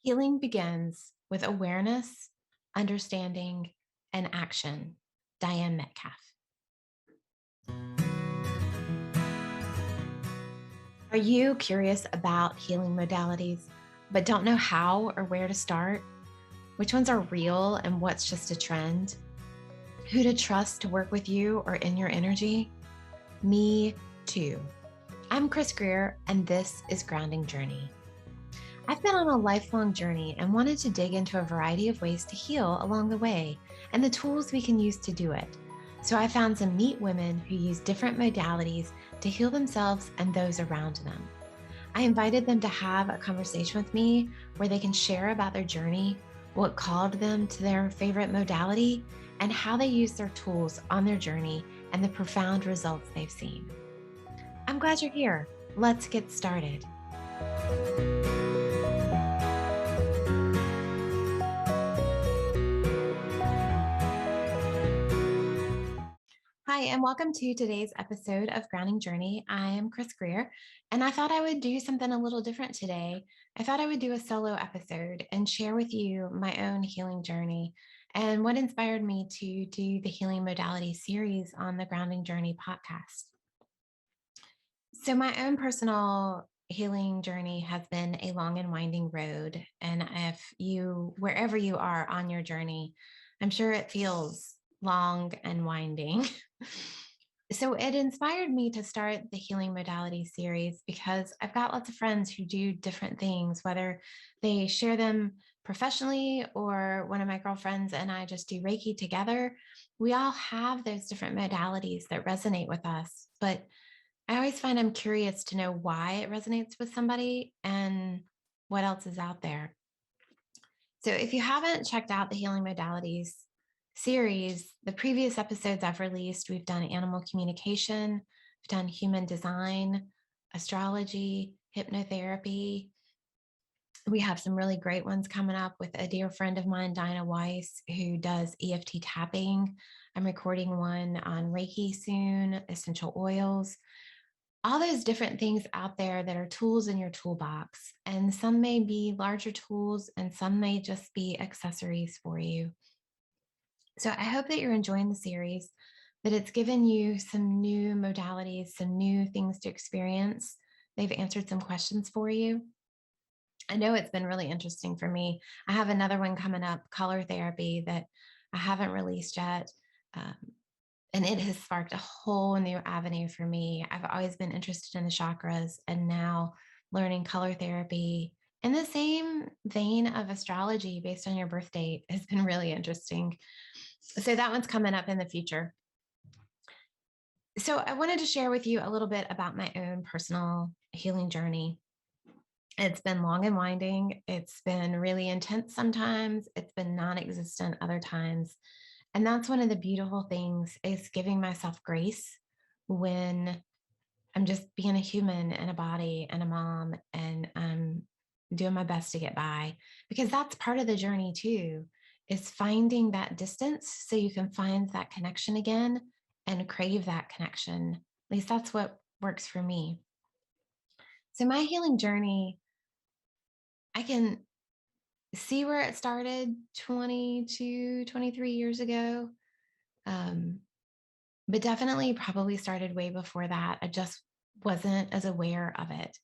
Healing begins with awareness, understanding, and action. Diane Metcalf. Are you curious about healing modalities, but don't know how or where to start? Which ones are real and what's just a trend? Who to trust to work with you or in your energy? Me too. I'm Chris Greer, and this is Grounding Journey. I've been on a lifelong journey and wanted to dig into a variety of ways to heal along the way and the tools we can use to do it. So I found some neat women who use different modalities to heal themselves and those around them. I invited them to have a conversation with me where they can share about their journey, what called them to their favorite modality, and how they use their tools on their journey and the profound results they've seen. I'm glad you're here. Let's get started. Hi, and welcome to today's episode of Grounding Journey. I am Chris Greer, and I thought I would do something a little different today. I thought I would do a solo episode and share with you my own healing journey and what inspired me to do the Healing Modality series on the Grounding Journey podcast. So, my own personal healing journey has been a long and winding road. And wherever you are on your journey, I'm sure it feels long and winding. So it inspired me to start the Healing Modality series because I've got lots of friends who do different things, whether they share them professionally or one of my girlfriends and I just do Reiki together. We all have those different modalities that resonate with us. But I always find I'm curious to know why it resonates with somebody and what else is out there. So if you haven't checked out the Healing Modalities series, the previous episodes I've released, we've done animal communication, we've done human design, astrology, hypnotherapy. We have some really great ones coming up with a dear friend of mine, Dinah Weiss, who does EFT tapping. I'm recording one on Reiki soon, essential oils, all those different things out there that are tools in your toolbox. And some may be larger tools and some may just be accessories for you. So I hope that you're enjoying the series, that it's given you some new modalities, some new things to experience. They've answered some questions for you. I know it's been really interesting for me. I have another one coming up, color therapy, that I haven't released yet. Um, and it has sparked a whole new avenue for me. I've always been interested in the chakras, and now learning color therapy in the same vein of astrology based on your birth date has been really interesting. So that one's coming up in the future. So I wanted to share with you a little bit about my own personal healing journey. It's been long and winding. It's been really intense sometimes. It's been non-existent other times. And that's one of the beautiful things is giving myself grace when I'm just being a human and a body and a mom and I'm doing my best to get by, because that's part of the journey too, is finding that distance so you can find that connection again and crave that connection. At least that's what works for me. So my healing journey, I can see where it started 22, 23 years ago. Um, but definitely probably started way before that. I just wasn't as aware of it.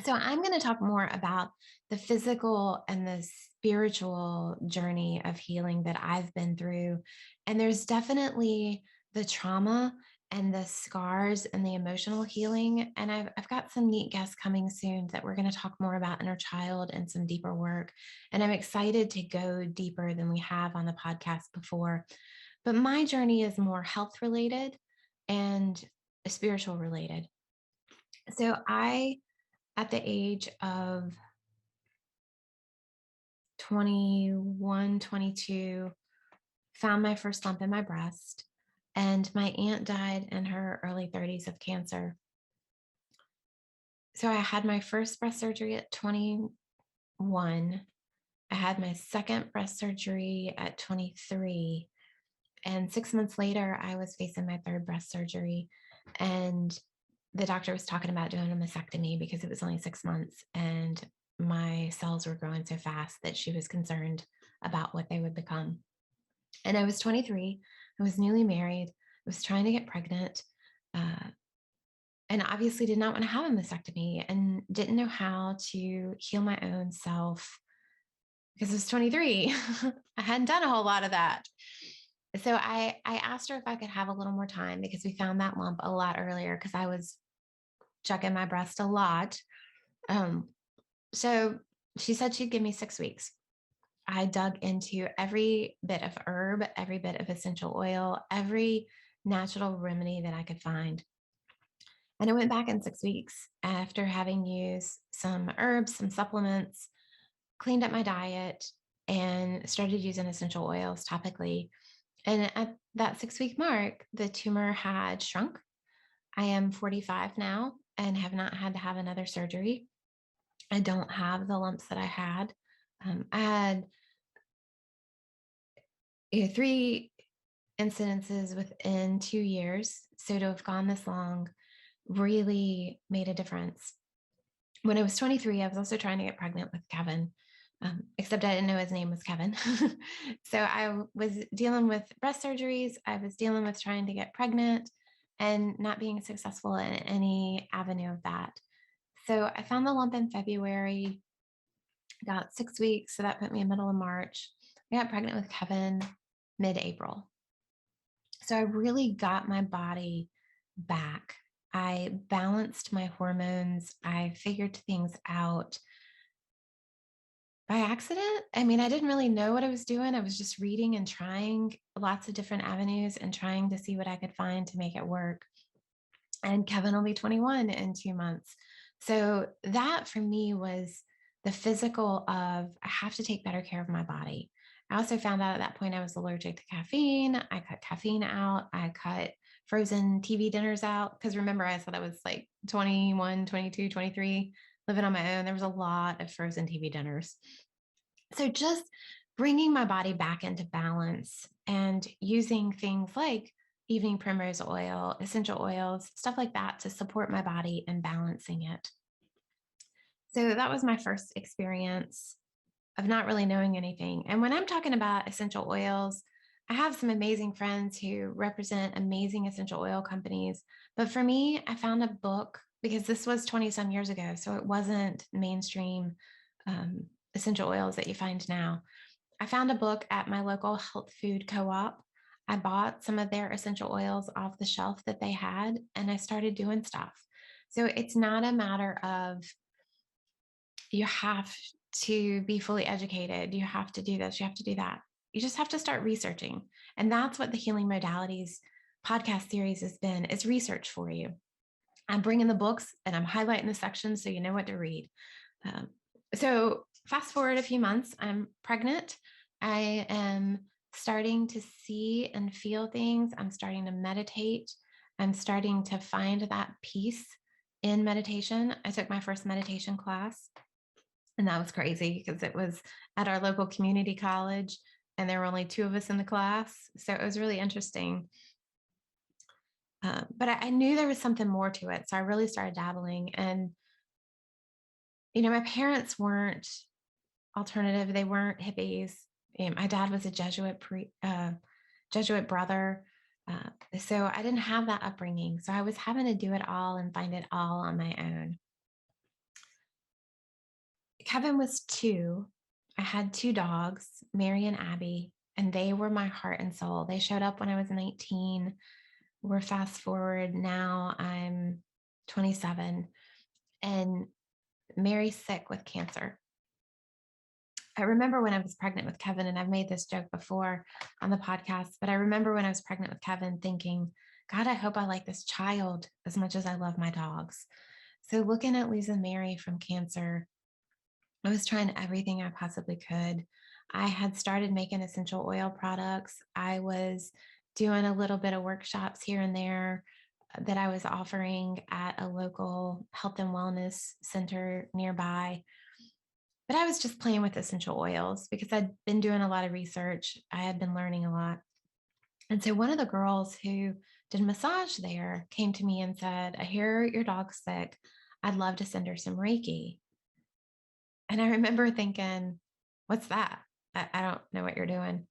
So I'm going to talk more about the physical and the spiritual journey of healing that I've been through. And there's definitely the trauma and the scars and the emotional healing. And I've got some neat guests coming soon that we're going to talk more about inner child and some deeper work. And I'm excited to go deeper than we have on the podcast before. But my journey is more health related and spiritual related. So at the age of 21, 22, found my first lump in my breast. And my aunt died in her early 30s of cancer. So I had my first breast surgery at 21. I had my second breast surgery at 23. And 6 months later, I was facing my third breast surgery. And the doctor was talking about doing a mastectomy because it was only 6 months. And my cells were growing so fast that she was concerned about what they would become. And I was 23. I was newly married. I was trying to get pregnant. Uh, and obviously did not want to have a mastectomy and didn't know how to heal my own self because I was 23. I hadn't done a whole lot of that. So I asked her if I could have a little more time because we found that lump a lot earlier because I was checking my breast a lot. Um, so she said she'd give me 6 weeks. I dug into every bit of herb, every bit of essential oil, every natural remedy that I could find. And I went back in 6 weeks after having used some herbs, some supplements, cleaned up my diet, and started using essential oils topically. And at that 6 week mark, the tumor had shrunk. I am 45 now and have not had to have another surgery. I don't have the lumps that I had. I had three incidences within 2 years. So to have gone this long really made a difference. When I was 23, I was also trying to get pregnant with Kevin, except I didn't know his name was Kevin. So I was dealing with breast surgeries. I was dealing with trying to get pregnant and not being successful in any avenue of that. So I found the lump in February, got 6 weeks. So that put me in middle of March. I got pregnant with Kevin mid-April. So I really got my body back. I balanced my hormones. I figured things out by accident. I mean, I didn't really know what I was doing. I was just reading and trying lots of different avenues and trying to see what I could find to make it work. And Kevin will be 21 in 2 months. So that for me was the physical of I have to take better care of my body. I also found out at that point I was allergic to caffeine. I cut caffeine out. I cut frozen TV dinners out. Because remember, I said I was like 21, 22, 23, living on my own. There was a lot of frozen TV dinners. So just bringing my body back into balance and using things like evening primrose oil, essential oils, stuff like that to support my body and balancing it. So that was my first experience of not really knowing anything. And when I'm talking about essential oils, I have some amazing friends who represent amazing essential oil companies. But for me, I found a book because this was 20 some years ago. So it wasn't mainstream essential oils that you find now. I found a book at my local health food co op. I bought some of their essential oils off the shelf that they had, and I started doing stuff. So it's not a matter of you have to be fully educated. You have to do this, you have to do that. You just have to start researching. And that's what the Healing Modalities podcast series has been, is research for you. I'm bringing the books and I'm highlighting the sections so you know what to read. Um, so fast forward a few months, I'm pregnant. I am starting to see and feel things. I'm starting to meditate. I'm starting to find that peace in meditation. I took my first meditation class, and that was crazy because it was at our local community college and there were only two of us in the class. So it was really interesting. But I knew there was something more to it. So I really started dabbling. And, my parents weren't alternative. They weren't hippies. My dad was a Jesuit brother. So I didn't have that upbringing. So I was having to do it all and find it all on my own. Kevin was 2. I had 2 dogs, Mary and Abby, and they were my heart and soul. They showed up when I was 19. We're fast forward now, I'm 27, and Mary's sick with cancer. I remember when I was pregnant with Kevin, and I've made this joke before on the podcast, but I remember when I was pregnant with Kevin thinking, God, I hope I like this child as much as I love my dogs. So looking at losing Mary from cancer, I was trying everything I possibly could. I had started making essential oil products. I was doing a little bit of workshops here and there that I was offering at a local health and wellness center nearby. But I was just playing with essential oils because I'd been doing a lot of research. I had been learning a lot. And so one of the girls who did massage there came to me and said, I hear your dog's sick. I'd love to send her some Reiki. And I remember thinking, what's that? I don't know what you're doing.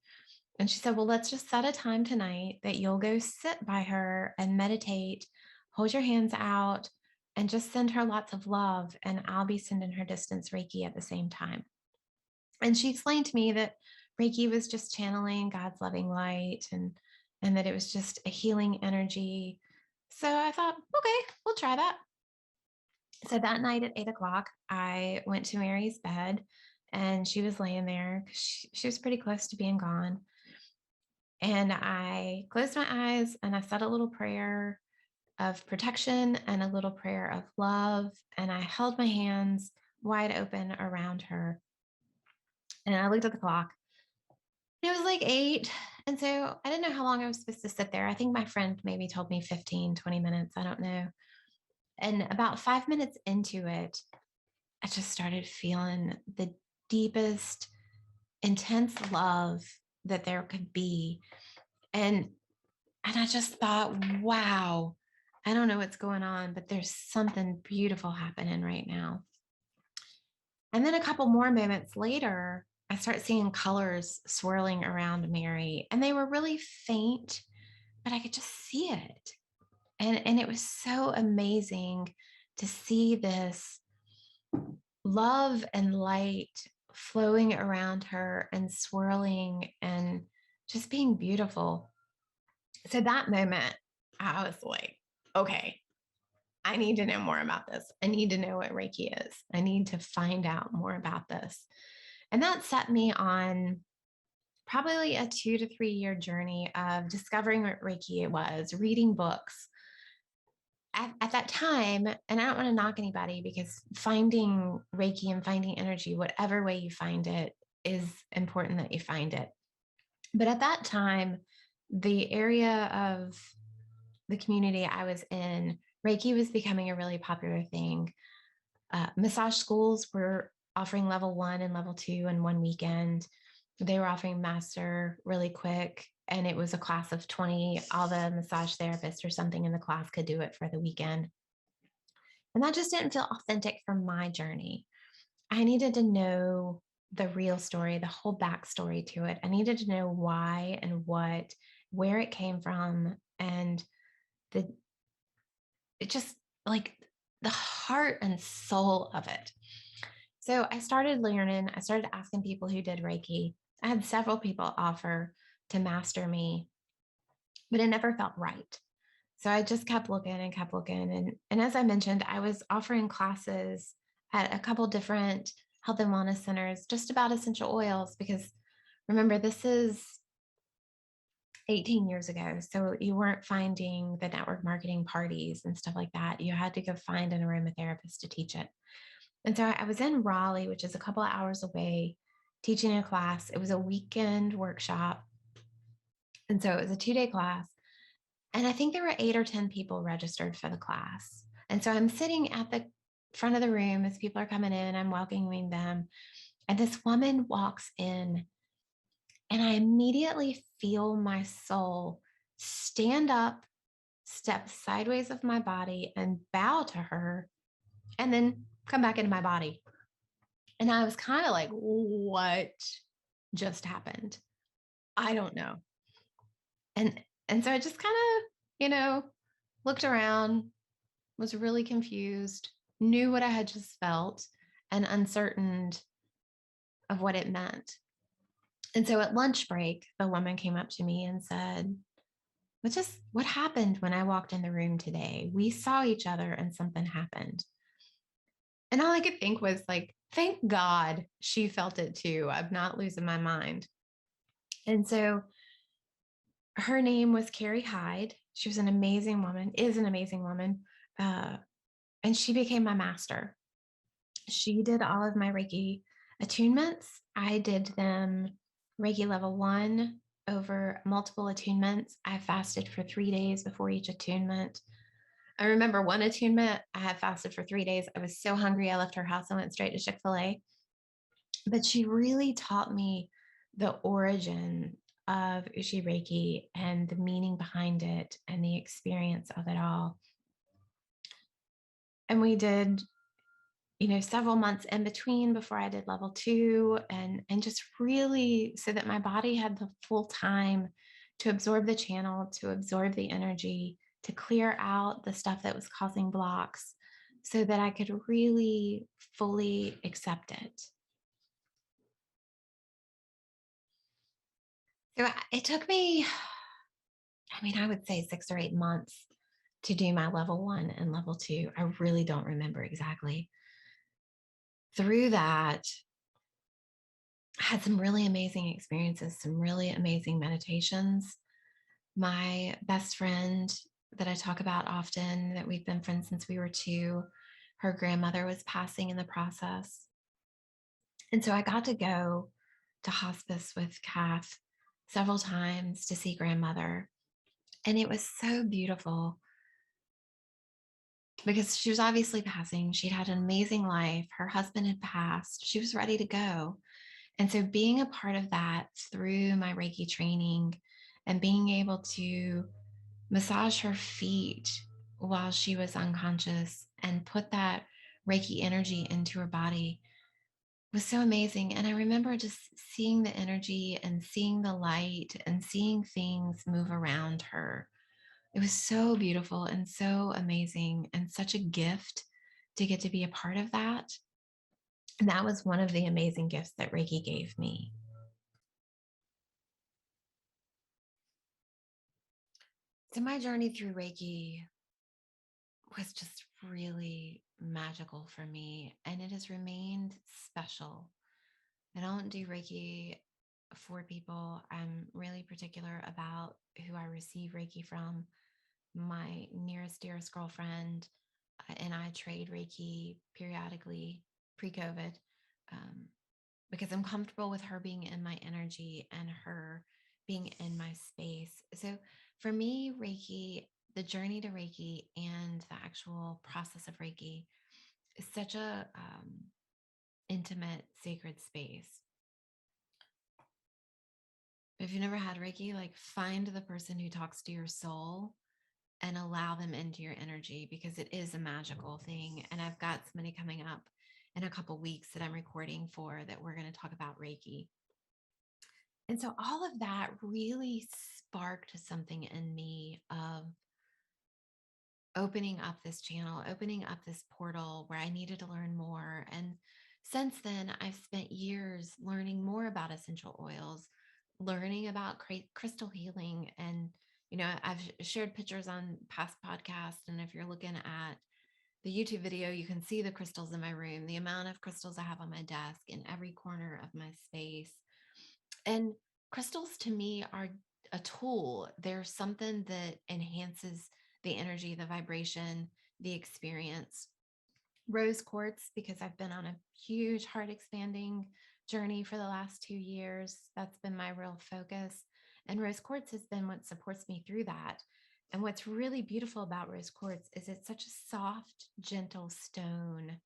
And she said, well, let's just set a time tonight that you'll go sit by her and meditate, hold your hands out, and just send her lots of love. And I'll be sending her distance Reiki at the same time. And she explained to me that Reiki was just channeling God's loving light and that it was just a healing energy. So I thought, okay, we'll try that. So that night at 8 o'clock, I went to Mary's bed and she was laying there. She was pretty close to being gone. And I closed my eyes and I said a little prayer of protection and a little prayer of love. And I held my hands wide open around her. And I looked at the clock. It was like 8. And so I didn't know how long I was supposed to sit there. I think my friend maybe told me 15, 20 minutes. I don't know. And about 5 minutes into it, I just started feeling the deepest, intense love that there could be. And I just thought, wow, I don't know what's going on, but there's something beautiful happening right now. And then a couple more moments later, I start seeing colors swirling around Mary, and they were really faint, but I could just see it. And it was so amazing to see this love and light flowing around her and swirling and just being beautiful. So that moment, I was like, okay, I need to know more about this. I need to know what Reiki is. I need to find out more about this. And that set me on probably a 2 to 3 year journey of discovering what Reiki was, reading books. At that time, and I don't want to knock anybody because finding Reiki and finding energy, whatever way you find it, is important that you find it. But at that time, the area of the community I was in, Reiki was becoming a really popular thing. Massage schools were offering level 1 and level 2 in one weekend. They were offering master really quick, and it was a class of 20. All the massage therapists or something in the class could do it for the weekend. And that just didn't feel authentic for my journey. I needed to know the real story, the whole backstory to it. I needed to know why and what, where it came from, and the it just like the heart and soul of it. So I started learning, I started asking people who did Reiki. I had several people offer to master me, but it never felt right. So I just kept looking and kept looking. And as I mentioned, I was offering classes at a couple different health and wellness centers just about essential oils because remember, this is 18 years ago. So you weren't finding the network marketing parties and stuff like that. You had to go find an aromatherapist to teach it. And so I was in Raleigh, which is a couple of hours away, teaching a class. It was a weekend workshop. And so it was a 2-day class. And I think there were 8 or 10 people registered for the class. And so I'm sitting at the front of the room as people are coming in, I'm welcoming them. And this woman walks in, and I immediately feel my soul stand up, step sideways of my body, and bow to her, and then come back into my body. And I was kind of like, what just happened? I don't know. And so I just kind of, looked around, was really confused, knew what I had just felt, and uncertain of what it meant. And so at lunch break, the woman came up to me and said, what happened when I walked in the room today? We saw each other and something happened. And all I could think was like, thank God she felt it too. I'm not losing my mind. And so her name was Carrie Hyde. She was an amazing woman, is an amazing woman. And she became my master. She did all of my Reiki attunements. I did them Reiki level 1 over multiple attunements. I fasted for 3 days before each attunement. I remember one attunement, I had fasted for 3 days. I was so hungry, I left her house and went straight to Chick-fil-A. But she really taught me the origin of Uchi Reiki and the meaning behind it and the experience of it all. And we did several months in between before I did level 2, and just really so that my body had the full time to absorb the channel, to absorb the energy, to clear out the stuff that was causing blocks so that I could really fully accept it. So it took me, I would say 6 or 8 months to do my level 1 and level 2. I really don't remember exactly. Through that, I had some really amazing experiences, some really amazing meditations. My best friend that I talk about often, that we've been friends since we were 2, her grandmother was passing in the process. And so I got to go to hospice with Kath several times to see grandmother. And it was so beautiful because she was obviously passing. She'd had an amazing life. Her husband had passed. She was ready to go. And so being a part of that through my Reiki training and being able to massage her feet while she was unconscious and put that Reiki energy into her body was so amazing. And I remember just seeing the energy and seeing the light and seeing things move around her. It was so beautiful and so amazing and such a gift to get to be a part of that. And that was one of the amazing gifts that Reiki gave me. So my journey through Reiki was just really magical for me, and it has remained special. I don't do Reiki for people. I'm really particular about who I receive Reiki from. My nearest, dearest girlfriend and I trade Reiki periodically pre-COVID, um, because I'm comfortable with her being in my energy and her being in my space. So for me, Reiki, the journey to Reiki and the actual process of Reiki is such a intimate, sacred space. If you've never had Reiki, like find the person who talks to your soul and allow them into your energy because it is a magical thing. And I've got somebody coming up in a couple weeks that I'm recording for that we're going to talk about Reiki. And so all of that really sparked something in me of opening up this channel, opening up this portal where I needed to learn more. And since then, I've spent years learning more about essential oils, learning about crystal healing. And, I've shared pictures on past podcasts. And if you're looking at the YouTube video, you can see the crystals in my room, the amount of crystals I have on my desk in every corner of my space. And crystals to me are a tool. They're something that enhances the energy, the vibration, the experience. Rose quartz, because I've been on a huge heart expanding journey for the last 2 years. That's been my real focus. And rose quartz has been what supports me through that. And what's really beautiful about rose quartz is it's such a soft, gentle stone,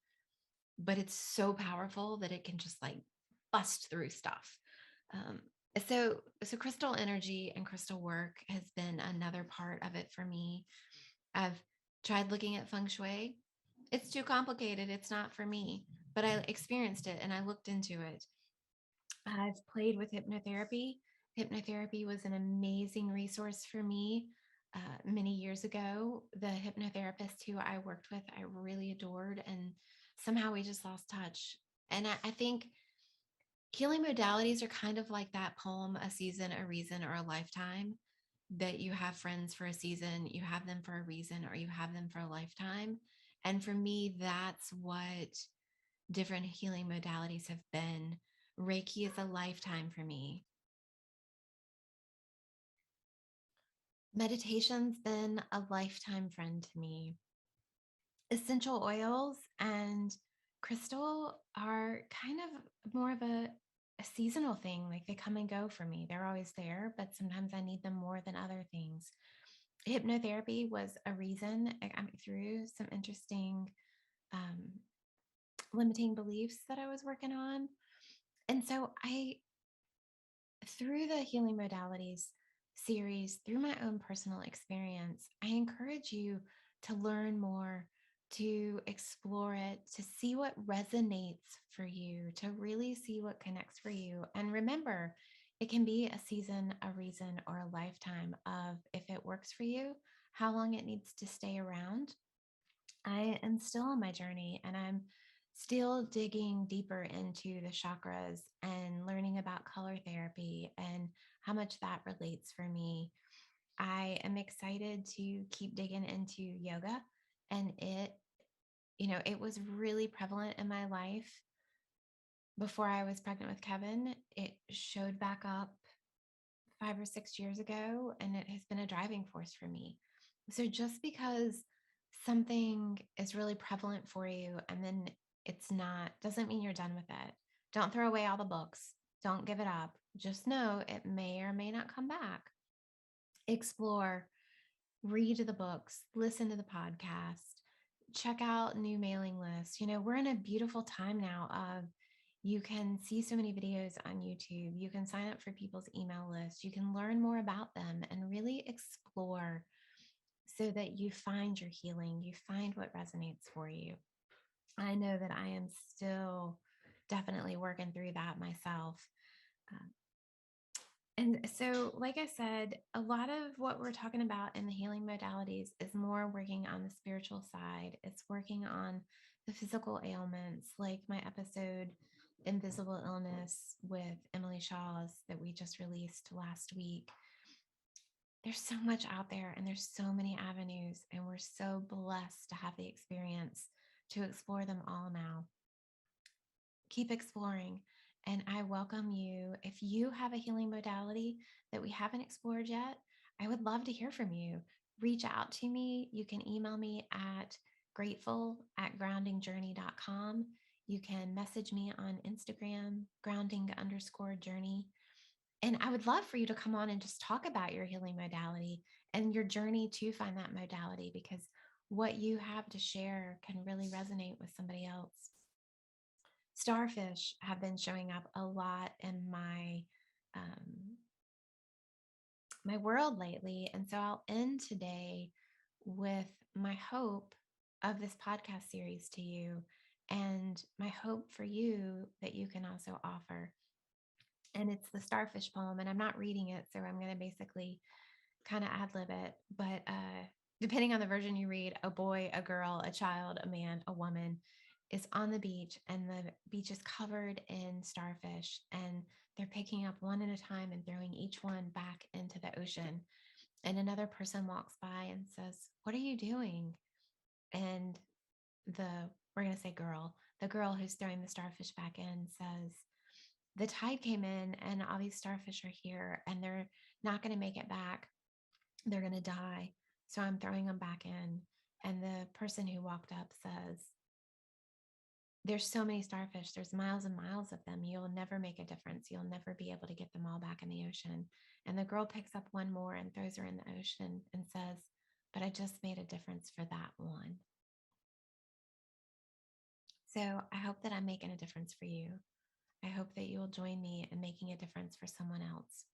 but it's so powerful that it can just like bust through stuff. Um, so crystal energy and crystal work has been another part of it for me. I've tried looking at feng shui. It's too complicated. It's not for me, but I experienced it and I looked into it. I've played with hypnotherapy. Hypnotherapy was an amazing resource for me many years ago. The hypnotherapist who I worked with, I really adored, and somehow we just lost touch. And I think healing modalities are kind of like that poem, a season, a reason, or a lifetime, that you have friends for a season, you have them for a reason, or you have them for a lifetime. And for me, that's what different healing modalities have been. Reiki is a lifetime for me. Meditation's been a lifetime friend to me. Essential oils and crystal are kind of more of a seasonal thing. Like they come and go for me. They're always there, but sometimes I need them more than other things. Hypnotherapy was a reason I got me through some interesting um, limiting beliefs that I was working on. And so through the healing modalities series, through my own personal experience, I encourage you to learn more, to explore it, to see what resonates for you, to really see what connects for you. And remember, it can be a season, a reason, or a lifetime of if it works for you, how long it needs to stay around. I am still on my journey and I'm still digging deeper into the chakras and learning about color therapy and how much that relates for me. I am excited to keep digging into yoga, and it was really prevalent in my life before I was pregnant with Kevin. It showed back up 5 or 6 years ago, and it has been a driving force for me. So just because something is really prevalent for you and then it's not, doesn't mean you're done with it. Don't throw away all the books. Don't give it up. Just know it may or may not come back. Explore, read the books, listen to the podcast, check out new mailing lists. We're in a beautiful time now of you can see so many videos on YouTube. You can sign up for people's email lists. You can learn more about them and really explore so that you find your healing, you find what resonates for you. I know that I am still definitely working through that myself. Um, And so, like I said, a lot of what we're talking about in the healing modalities is more working on the spiritual side. It's working on the physical ailments, like my episode, Invisible Illness with Emily Shaw's, that we just released last week. There's so much out there and there's so many avenues, and we're so blessed to have the experience to explore them all now. Keep exploring. And I welcome you. If you have a healing modality that we haven't explored yet, I would love to hear from you. Reach out to me. You can email me at grateful@groundingjourney.com. You can message me on Instagram, grounding_journey. And I would love for you to come on and just talk about your healing modality and your journey to find that modality, because what you have to share can really resonate with somebody else. Starfish have been showing up a lot in um, my world lately. And so I'll end today with my hope of this podcast series to you and my hope for you that you can also offer. And it's the Starfish poem, and I'm not reading it, so I'm going to basically kind of ad lib it. But depending on the version you read, a boy, a girl, a child, a man, a woman is on the beach, and the beach is covered in starfish, and they're picking up one at a time and throwing each one back into the ocean. And another person walks by and says, "What are you doing?" And we're going to say the girl who's throwing the starfish back in says, "The tide came in and all these starfish are here and they're not going to make it back. They're going to die. So I'm throwing them back in." And the person who walked up says, "There's so many starfish. There's miles and miles of them. You'll never make a difference. You'll never be able to get them all back in the ocean." And the girl picks up one more and throws her in the ocean and says, "But I just made a difference for that one." So I hope that I'm making a difference for you. I hope that you will join me in making a difference for someone else.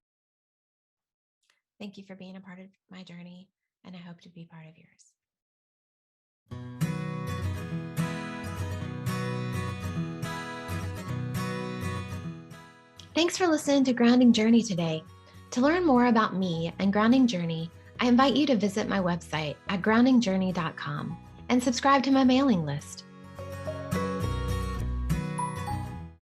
Thank you for being a part of my journey, and I hope to be part of yours. Thanks for listening to Grounding Journey today. To learn more about me and Grounding Journey, I invite you to visit my website at groundingjourney.com and subscribe to my mailing list.